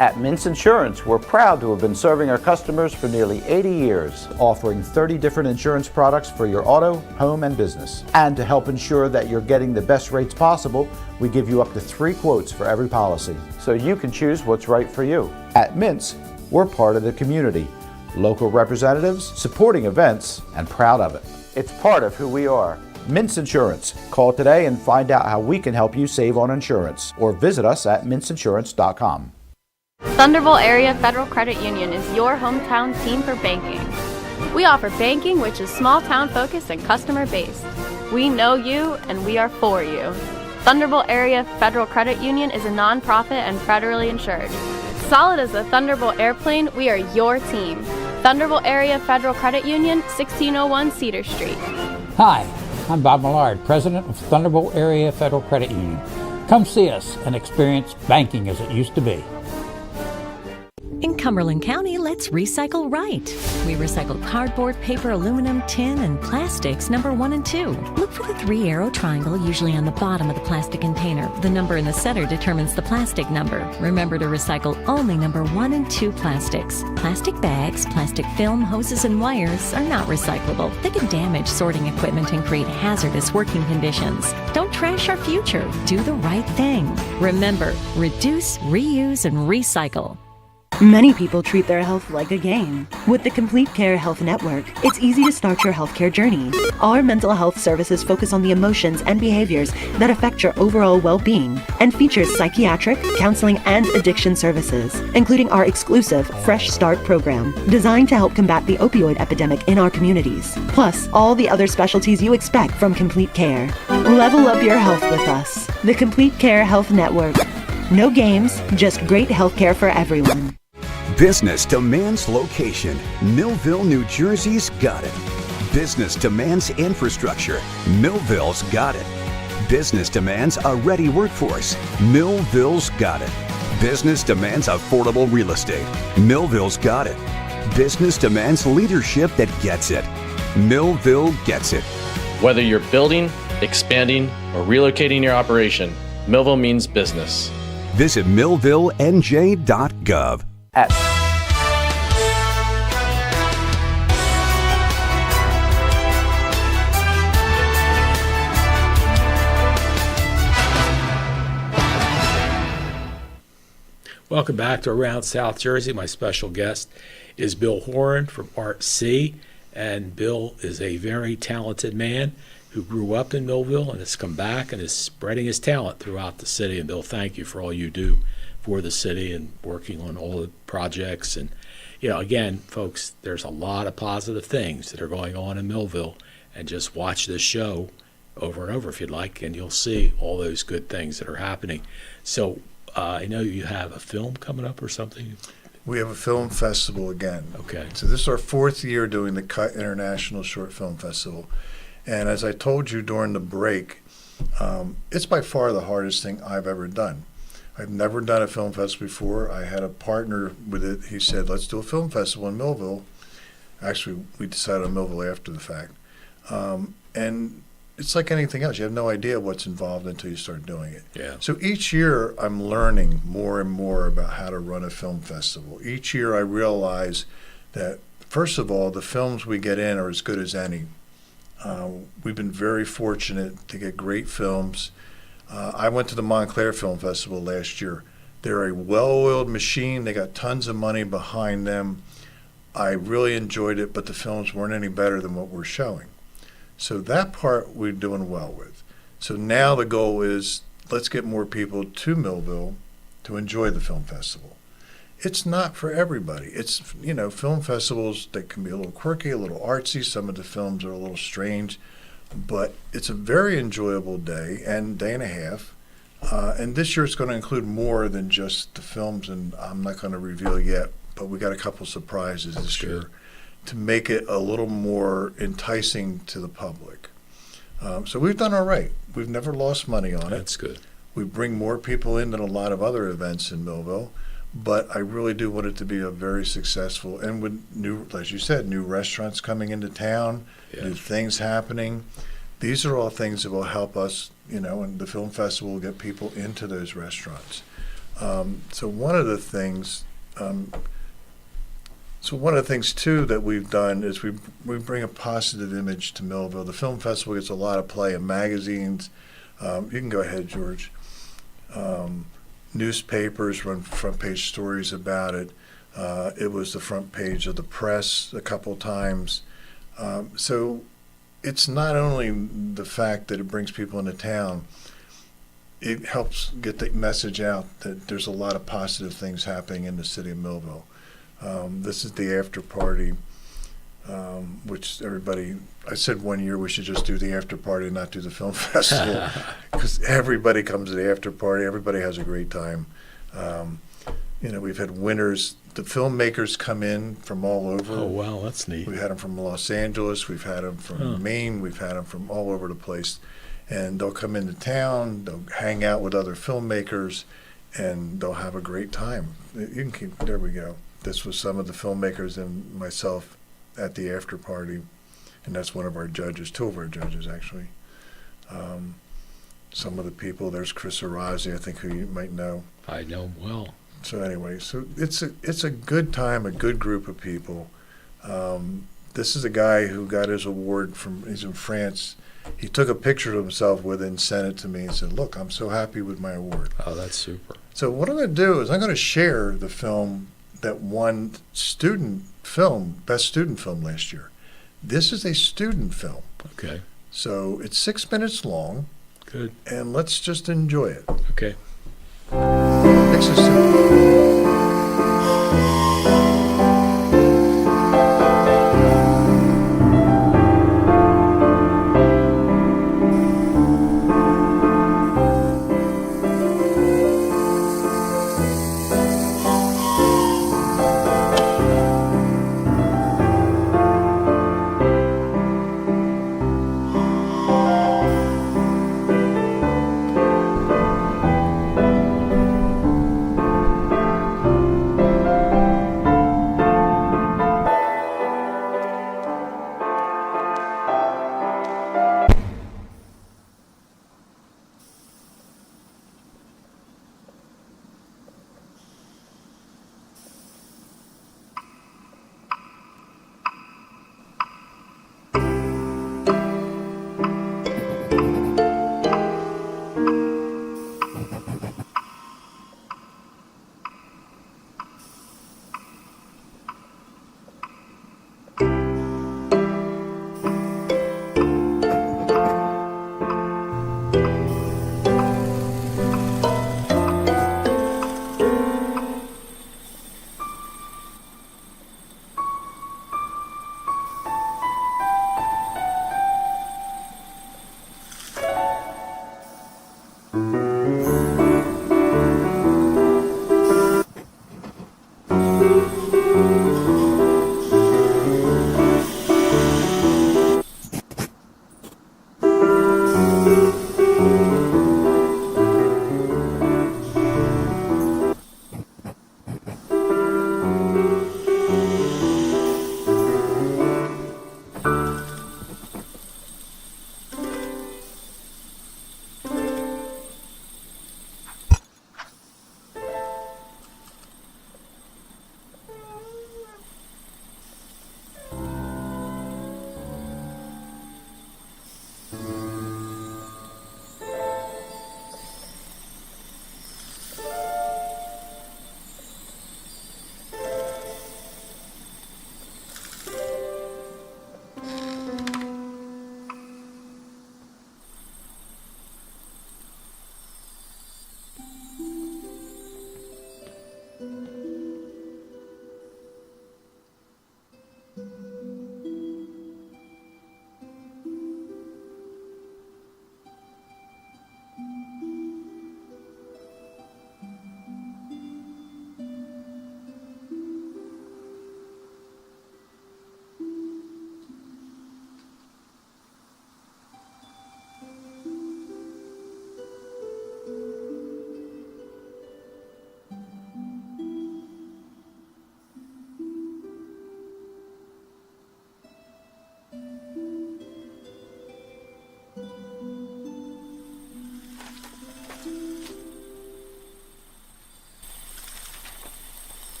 At Mintz Insurance, we're proud to have been serving our customers for nearly 80 years, offering 30 different insurance products for your auto, home, and business. And to help ensure that you're getting the best rates possible, we give you up to 3 quotes for every policy, so you can choose what's right for you. At Mintz, we're part of the community, local representatives, supporting events, and proud of it. It's part of who we are. Mintz Insurance. Call today and find out how we can help you save on insurance, or visit us at mintzinsurance.com. Thunderbolt Area Federal Credit Union is your hometown team for banking. We offer banking which is small town focused and customer based. We know you and we are for you. Thunderbolt Area Federal Credit Union is a nonprofit and federally insured. Solid as a Thunderbolt airplane, we are your team. Thunderbolt Area Federal Credit Union, 1601 Cedar Street. Hi, I'm Bob Millard, President of Thunderbolt Area Federal Credit Union. Come see us and experience banking as it used to be. In Cumberland County, let's recycle right. We recycle cardboard, paper, aluminum, tin, and plastics number 1 and 2. Look for the 3-arrow triangle usually on the bottom of the plastic container. The number in the center determines the plastic number. Remember to recycle only number 1 and 2 plastics. Plastic bags, plastic film, hoses, and wires are not recyclable. They can damage sorting equipment and create hazardous working conditions. Don't trash our future. Do the right thing. Remember, reduce, reuse, and recycle. Many people treat their health like a game. With the Complete Care Health Network, it's easy to start your healthcare journey. Our mental health services focus on the emotions and behaviors that affect your overall well-being and features psychiatric, counseling, and addiction services, including our exclusive Fresh Start program, designed to help combat the opioid epidemic in our communities, plus all the other specialties you expect from Complete Care. Level up your health with us. The Complete Care Health Network. No games, just great healthcare for everyone. Business demands location. Millville, New Jersey's got it. Business demands infrastructure. Millville's got it. Business demands a ready workforce. Millville's got it. Business demands affordable real estate. Millville's got it. Business demands leadership that gets it. Millville gets it. Whether you're building, expanding, or relocating your operation, Millville means business. Visit millvillenj.gov. Welcome back to Around South Jersey. My special guest is Bill Horin from ArtC, and Bill is a very talented man who grew up in Millville and has come back and is spreading his talent throughout the city. And Bill, thank you for all you do for the city and working on all the projects. And, you know, again, folks, there's a lot of positive things that are going on in Millville, and just watch this show over and over if you'd like, and you'll see all those good things that are happening. So I know you have a film coming up or something. We have a film festival again. Okay. So this is our 4th year doing the Cut International Short Film Festival. And as I told you during the break, it's by far the hardest thing I've ever done. I've never done a film festival before. I had a partner with it. He said, let's do a film festival in Millville. Actually, we decided on Millville after the fact. And it's like anything else. You have no idea what's involved until you start doing it. Yeah. So each year I'm learning more and more about how to run a film festival. Each year I realize that, first of all, the films we get in are as good as any. We've been very fortunate to get great films. I went to the Montclair Film Festival last year. They're a well-oiled machine. They got tons of money behind them. I really enjoyed it, but the films weren't any better than what we're showing. So that part we're doing well with. So now the goal is, let's get more people to Millville to enjoy the film festival. It's not for everybody. It's, film festivals that can be a little quirky, a little artsy. Some of the films are a little strange, but it's a very enjoyable day and a half. And this year it's going to include more than just the films, and I'm not going to reveal yet, but we got a couple surprises this year to make it a little more enticing to the public. So we've done all right. We've never lost money on it. That's good. We bring more people in than a lot of other events in Millville, but I really do want it to be a very successful, and with new, as you said, new restaurants coming into town, new things happening. These are all things that will help us, and the film festival will get people into those restaurants. So one of the things too that we've done is we bring a positive image to Millville. The film festival gets a lot of play in magazines. You can go ahead, George. Newspapers run front page stories about it. It was the front page of the press a couple times. So it's not only the fact that it brings people into town, it helps get the message out that there's a lot of positive things happening in the city of Millville. This is the after party, which I said one year we should just do the after party and not do the film festival, because everybody comes to the after party, everybody has a great time. We've had winners. The filmmakers come in from all over. Oh, wow, that's neat. We've had them from Los Angeles, we've had them from Maine, we've had them from all over the place. And they'll come into town, they'll hang out with other filmmakers, and they'll have a great time. There we go. This was some of the filmmakers and myself at the after party, and that's one of our judges, two of our judges actually. Some of the people, there's Chris Arazi, I think, who you might know. I know him well. So anyway, it's a good time, a good group of people. This is a guy who got his award he's in France. He took a picture of himself with it and sent it to me and said, "Look, I'm so happy with my award." Oh, that's super. So what I'm going to do is I'm going to share the film that won best student film last year. This is a student film. Okay. So it's 6 minutes long. Good. And let's just enjoy it. Okay. This is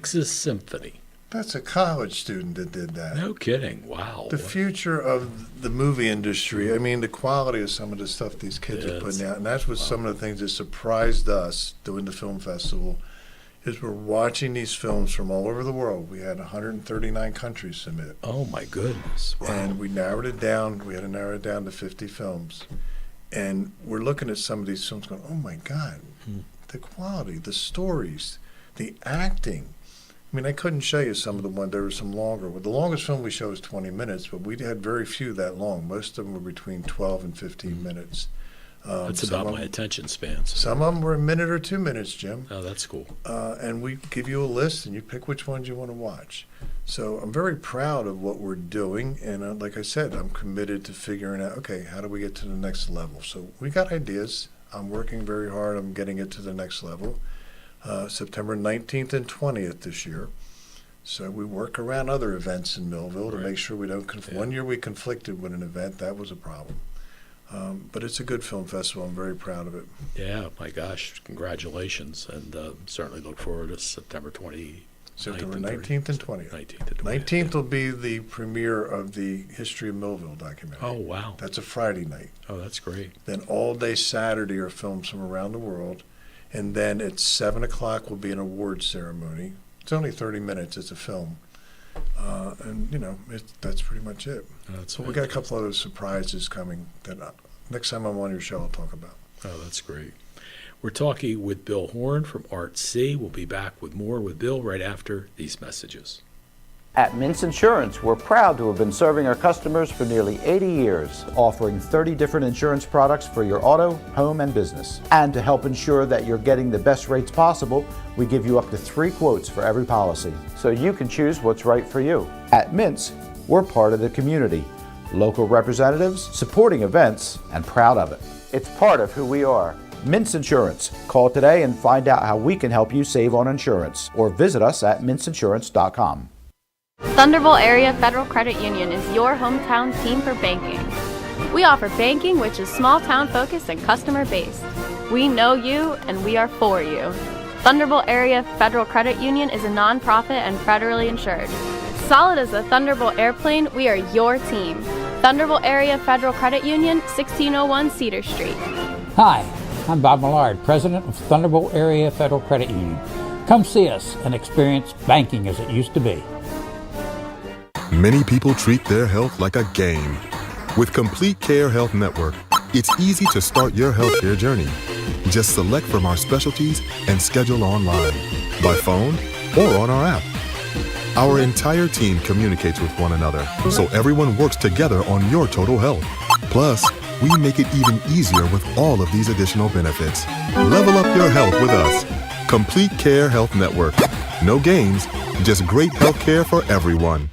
Texas Symphony. That's a college student that did that. No kidding. Wow. The future of the movie industry, I mean, the quality of some of the stuff these kids are putting out, and that's what some of the things that surprised us doing the film festival, is we're watching these films from all over the world. We had 139 countries submit. Oh, my goodness. Wow. And we narrowed it down. We had to narrow it down to 50 films. And we're looking at some of these films going, oh, my God, the quality, the stories, the acting. I mean, I couldn't show you some of the ones. There were some longer. Well, the longest film we show is 20 minutes, but we had very few that long. Most of them were between 12 and 15 minutes. That's about my attention span. So. Some of them were a minute or 2 minutes, Jim. Oh, that's cool. And we give you a list, and you pick which ones you want to watch. So I'm very proud of what we're doing, and like I said, I'm committed to figuring out, okay, how do we get to the next level? So we got ideas. I'm working very hard on getting it to the next level. September 19th and 20th this year. So we work around other events in Millville to make sure we don't conflict. One year we conflicted with an event. That was a problem. But it's a good film festival. I'm very proud of it. Yeah, my gosh, congratulations. And certainly look forward to September 19th September and 19th and 20th. 19th and 20th. 19th will be the premiere of the History of Millville documentary. Oh, wow. That's a Friday night. Oh, that's great. Then all day Saturday are films from around the world. And then at 7 o'clock will be an awards ceremony. It's only 30 minutes. It's a film. And, you know, that's pretty much it. That's so we got a couple other surprises coming that next time I'm on your show I'll talk about. Oh, that's great. We're talking with Bill Horin from ArtC. We'll be back with more with Bill right after these messages. At Mintz Insurance, we're proud to have been serving our customers for nearly 80 years, offering 30 different insurance products for your auto, home, and business. And to help ensure that you're getting the best rates possible, we give you up to 3 quotes for every policy, so you can choose what's right for you. At Mintz, we're part of the community, local representatives, supporting events, and proud of it. It's part of who we are. Mintz Insurance. Call today and find out how we can help you save on insurance, or visit us at mintzinsurance.com. Thunderbolt Area Federal Credit Union is your hometown team for banking. We offer banking which is small town focused and customer based. We know you and we are for you. Thunderbolt Area Federal Credit Union is a nonprofit and federally insured. Solid as a Thunderbolt airplane, we are your team. Thunderbolt Area Federal Credit Union, 1601 Cedar Street. Hi, I'm Bob Millard, President of Thunderbolt Area Federal Credit Union. Come see us and experience banking as it used to be. Many people treat their health like a game. With Complete Care Health Network, it's easy to start your healthcare journey. Just select from our specialties and schedule online, by phone, or on our app. Our entire team communicates with one another, so everyone works together on your total health. Plus, we make it even easier with all of these additional benefits. Level up your health with us. Complete Care Health Network. No games, just great healthcare for everyone.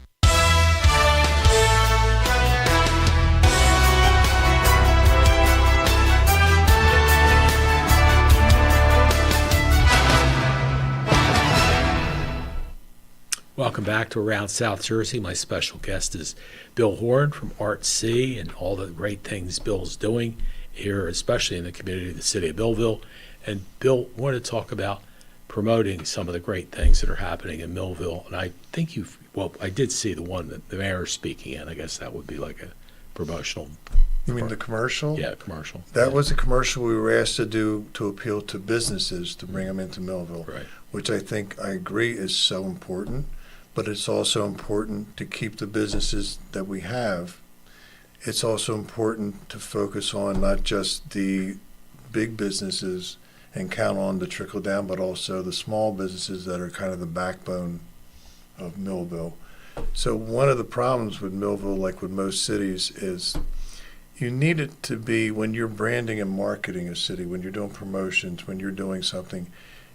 Welcome back to Around South Jersey. My special guest is Bill Horin from ArtC and all the great things Bill's doing here, especially in the community of the city of Millville. And Bill, I want to talk about promoting some of the great things that are happening in Millville. And I think I did see the one that the mayor's speaking in. I guess that would be like a promotional. You mean the commercial? Yeah, commercial. That was a commercial we were asked to do to appeal to businesses to bring them into Millville, Right. which I agree is so important. But it's also important to keep the businesses that we have. It's also important to focus on not just the big businesses and count on the trickle down, but also the small businesses that are kind of the backbone of Millville. So one of the problems with Millville, like with most cities, is you need it to be, when you're branding and marketing a city, when you're doing promotions, when you're doing something,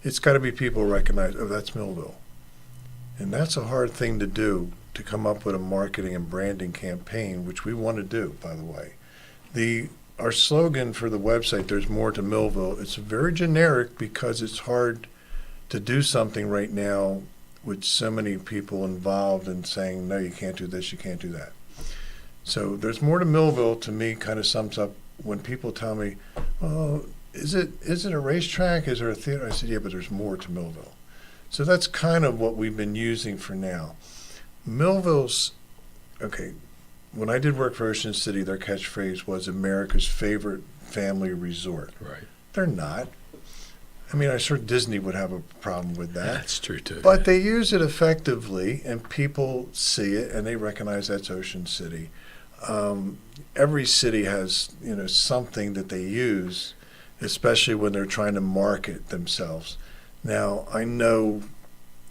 it's got to be people recognize, oh, that's Millville. And that's a hard thing to do, to come up with a marketing and branding campaign, which we want to do, by the way. Our slogan for the website, There's More to Millville, it's very generic because it's hard to do something right now with so many people involved and saying, no, you can't do this, you can't do that. So There's More to Millville, to me, kind of sums up when people tell me, oh, is it a racetrack? Is there a theater? I said, yeah, but there's more to Millville. So that's kind of what we've been using for now. Millville's, okay, when I did work for Ocean City, their catchphrase was America's favorite family resort. Right. They're not. I mean, I'm sure Disney would have a problem with that. That's true too. But they use it effectively, and people see it, and they recognize that's Ocean City. Every city has, something that they use, especially when they're trying to market themselves. Now, I know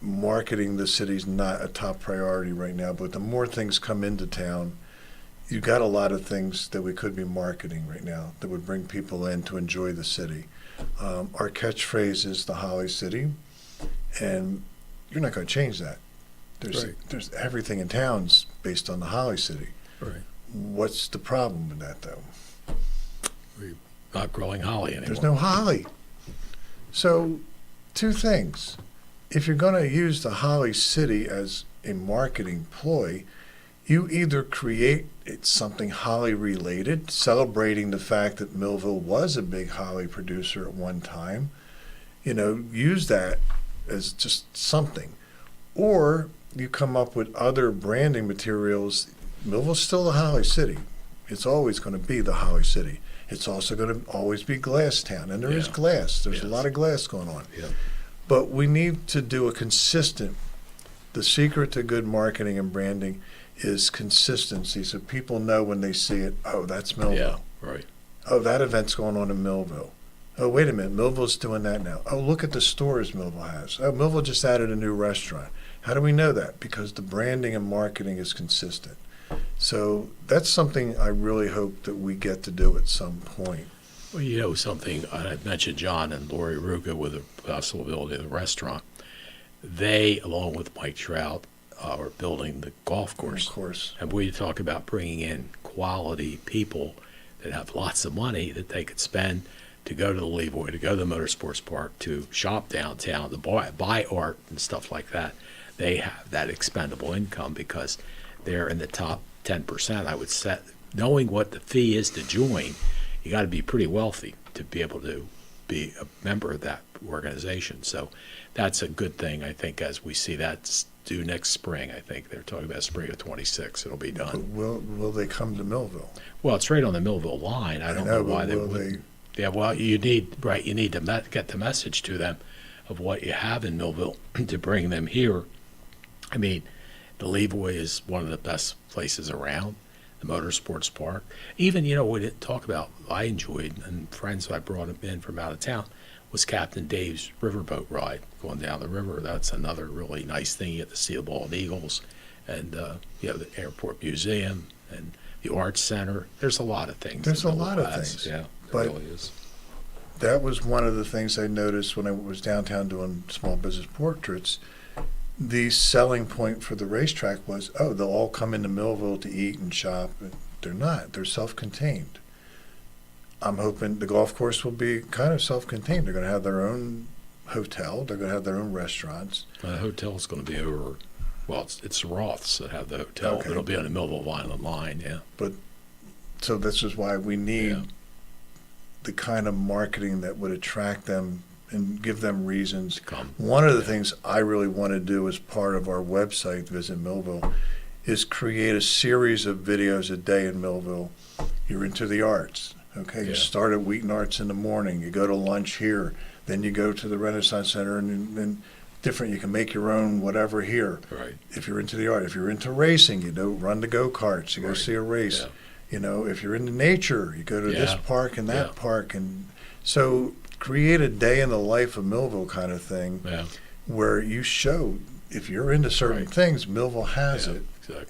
marketing the city's not a top priority right now, but the more things come into town, you've got a lot of things that we could be marketing right now that would bring people in to enjoy the city. Our catchphrase is the Holly City, and you're not going to change that. There's everything in town's based on the Holly City. Right. What's the problem with that, though? We're not growing holly anymore. There's no holly. So, two things. If you're going to use the Holly City as a marketing ploy, you either create something holly related, celebrating the fact that Millville was a big holly producer at one time, use that as just something. Or you come up with other branding materials. Millville's still the Holly City. It's always going to be the Holly City. It's also going to always be Glass Town, and there is glass. There's a lot of glass going on. Yeah. But we need to do a consistent, the secret to good marketing and branding is consistency, so people know when they see it, oh, that's Millville. Yeah, right. Oh, that event's going on in Millville. Oh, wait a minute, Millville's doing that now. Oh, look at the stores Millville has. Oh, Millville just added a new restaurant. How do we know that? Because the branding and marketing is consistent. So that's something I really hope that we get to do at some point. Well, something, I mentioned John and Lori Ruga with the possibility of the restaurant. They, along with Mike Trout, are building the golf course. Of course. And we talk about bringing in quality people that have lots of money that they could spend to go to the Levoy, to go to the Motorsports Park, to shop downtown, to buy art and stuff like that. They have that expendable income because they're in the top 10%. I would say, knowing what the fee is to join, you got to be pretty wealthy to be able to be a member of that organization. So that's a good thing, I think, as we see that due next spring. I think they're talking about spring of 26. It'll be done. Will they come to Millville? Well, it's right on the Millville line. I don't know why they wouldn't. Yeah, well, you need to get the message to them of what you have in Millville to bring them here. I mean, the Levoy is one of the best places around, the Motorsports Park. Even, we didn't talk about, I enjoyed, and friends I brought him in from out of town, was Captain Dave's riverboat ride going down the river. That's another really nice thing. You get to see the bald eagles and, the airport museum and the Arts Center. There's a lot of things. There's a lot of things. Yeah, but really is. That was one of the things I noticed when I was downtown doing small business portraits. The selling point for the racetrack was, they'll all come into Millville to eat and shop. They're not. They're self-contained. I'm hoping the golf course will be kind of self-contained. They're going to have their own hotel. They're going to have their own restaurants. The hotel's going to be over. Well, it's the Roths that have the hotel. Okay. It'll be on the Millville Island line, yeah. But so this is why we need the kind of marketing that would attract them and give them reasons. Come. One of the things I really want to do as part of our website, Visit Millville, is create a series of videos a day in Millville. You're into the arts. Okay, you start at Wheaton Arts in the morning. You go to lunch here. Then you go to the Renaissance Center and different. You can make your own whatever here. Right. If you're into the art. If you're into racing, you run the go-karts. You go see a race. Yeah. If you're into nature, you go to this park and that park. And so create a day in the life of Millville kind of thing where you show if you're into certain things, Millville has it,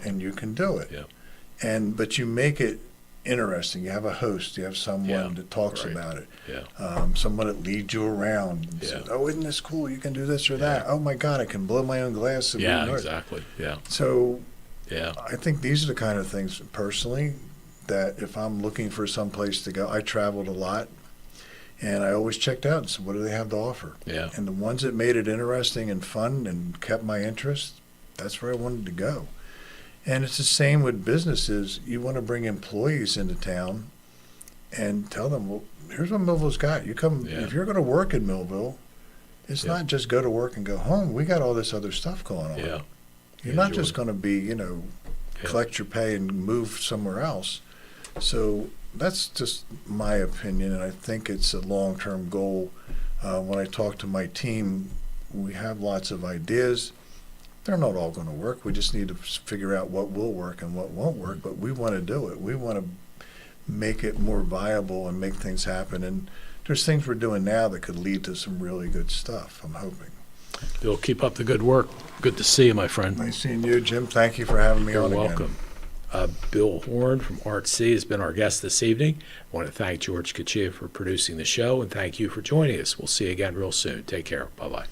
and you can do it. Yeah. But you make it interesting. You have a host. You have someone that talks about it. Yeah. Someone that leads you around and says, "Oh, isn't this cool? You can do this or that. Oh my God, I can blow my own glass." Exactly. Yeah. So, yeah, I think these are the kind of things personally that if I'm looking for some place to go, I traveled a lot, and I always checked out and said, "What do they have to offer?" Yeah. And the ones that made it interesting and fun and kept my interest, that's where I wanted to go. And it's the same with businesses. You want to bring employees into town and tell them, well, here's what Millville's got. You come, if you're going to work in Millville, It's not just go to work and go home. We got all this other stuff going on. Yeah. You're not just going to be, collect your pay and move somewhere else. So that's just my opinion, and I think it's a long-term goal. When I talk to my team, we have lots of ideas. They're not all going to work. We just need to figure out what will work and what won't work, but we want to do it. We want to make it more viable and make things happen. And there's things we're doing now that could lead to some really good stuff, I'm hoping. Bill, keep up the good work. Good to see you, my friend. Nice seeing you, Jim. Thank you for having me You're on again. welcome. Bill Horin from ArtC has been our guest this evening. I want to thank George Kachia for producing the show, and thank you for joining us. We'll see you again real soon. Take care. Bye-bye.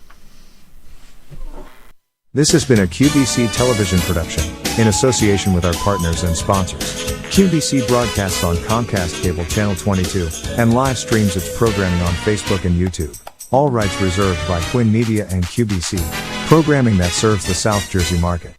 This has been a QBC television production, in association with our partners and sponsors. QBC broadcasts on Comcast Cable Channel 22, and live streams its programming on Facebook and YouTube. All rights reserved by Quinn Media and QBC. Programming that serves the South Jersey market.